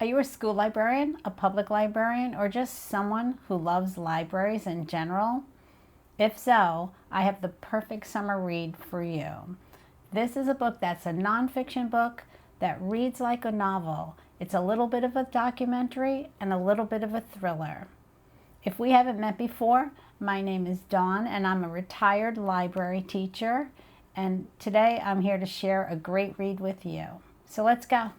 Are you a school librarian, a public librarian, or just someone who loves libraries in general? If so, I have the perfect summer read for you. This is a book that's a nonfiction book that reads like a novel. It's a little bit of a documentary and a little bit of a thriller. If we haven't met before, my name is Dawn and I'm a retired library teacher. And today I'm here to share a great read with you. So let's go.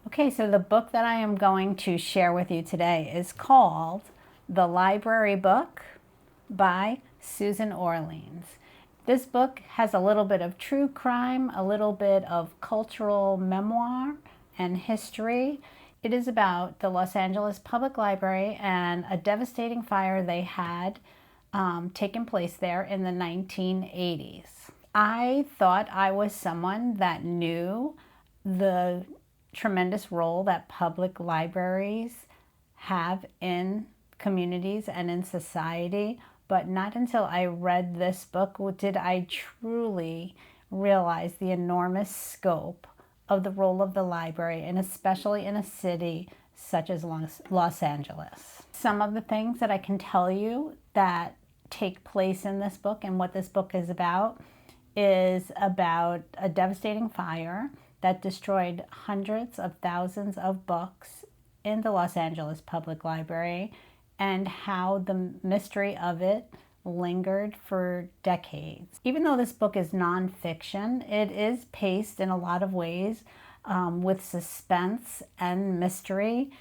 Okay, so the book that I am going to share with you today is called The Library Book by Susan Orleans. This book has a little bit of true crime, a little bit of cultural memoir and history. It is about the Los Angeles Public Library and a devastating fire they had taken place there in the 1980s. I thought I was someone that knew the tremendous role that public libraries have in communities and in society, but not until I read this book did I truly realize the enormous scope of the role of the library, and especially in a city such as Los Angeles. Some of the things that I can tell you that take place in this book and what this book is about a devastating fire that destroyed hundreds of thousands of books in the Los Angeles Public Library, and how the mystery of it lingered for decades. Even though this book is nonfiction, it is paced in a lot of ways with suspense and mystery.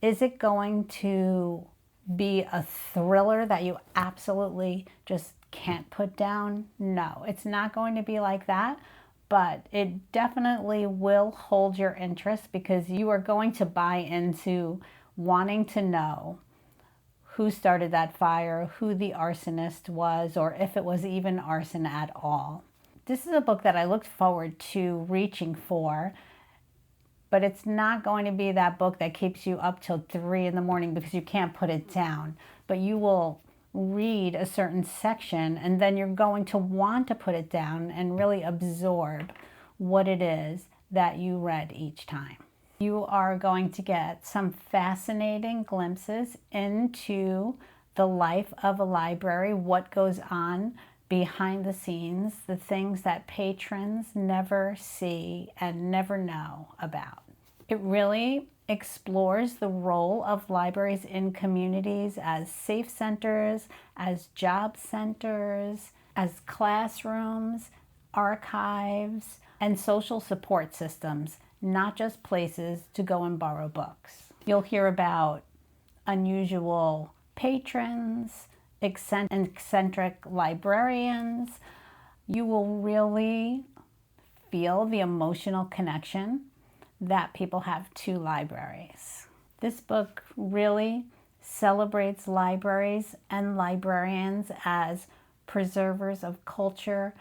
Is it going to be a thriller that you absolutely just can't put down? No, it's not going to be like that. But it definitely will hold your interest because you are going to buy into wanting to know who started that fire, who the arsonist was, or if it was even arson at all. This is a book that I looked forward to reaching for, but it's not going to be that book that keeps you up till 3 in the morning because you can't put it down. But you will read a certain section and then you're going to want to put it down and really absorb what it is that you read each time. You are going to get some fascinating glimpses into the life of a library, what goes on behind the scenes, the things that patrons never see and never know about. It really explores the role of libraries in communities as safe centers, as job centers, as classrooms, archives, and social support systems, not just places to go and borrow books. You'll hear about unusual patrons, eccentric librarians. You will really feel the emotional connection that people have to libraries. This book really celebrates libraries and librarians as preservers of culture,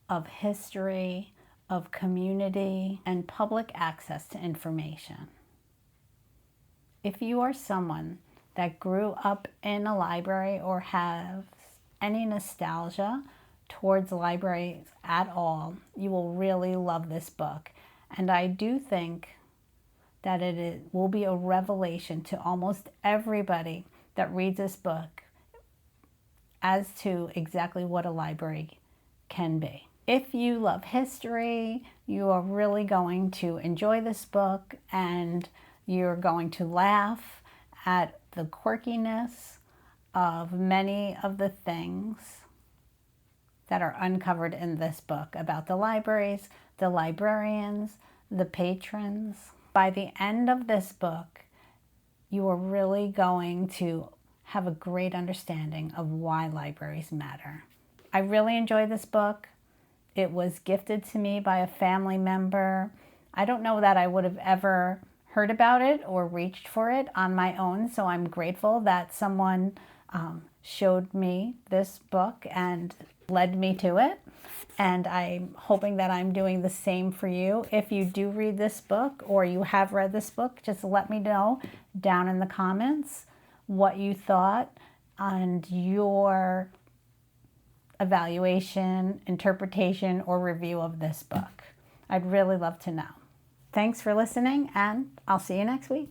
of history, of community, and public access to information. If you are someone that grew up in a library or has any nostalgia towards libraries at all, you will really love this book. And I do think that it will be a revelation to almost everybody that reads this book as to exactly what a library can be. If you love history, you are really going to enjoy this book and you're going to laugh at the quirkiness of many of the things that are uncovered in this book about the libraries, the librarians, the patrons. By the end of this book, you are really going to have a great understanding of why libraries matter. I really enjoyed this book. It was gifted to me by a family member. I don't know that I would have ever heard about it or reached for it on my own, so I'm grateful that someone showed me this book and led me to it. And I'm hoping that I'm doing the same for you. If you do read this book or you have read this book, just let me know down in the comments what you thought and your evaluation, interpretation, or review of this book. I'd really love to know. Thanks for listening, and I'll see you next week.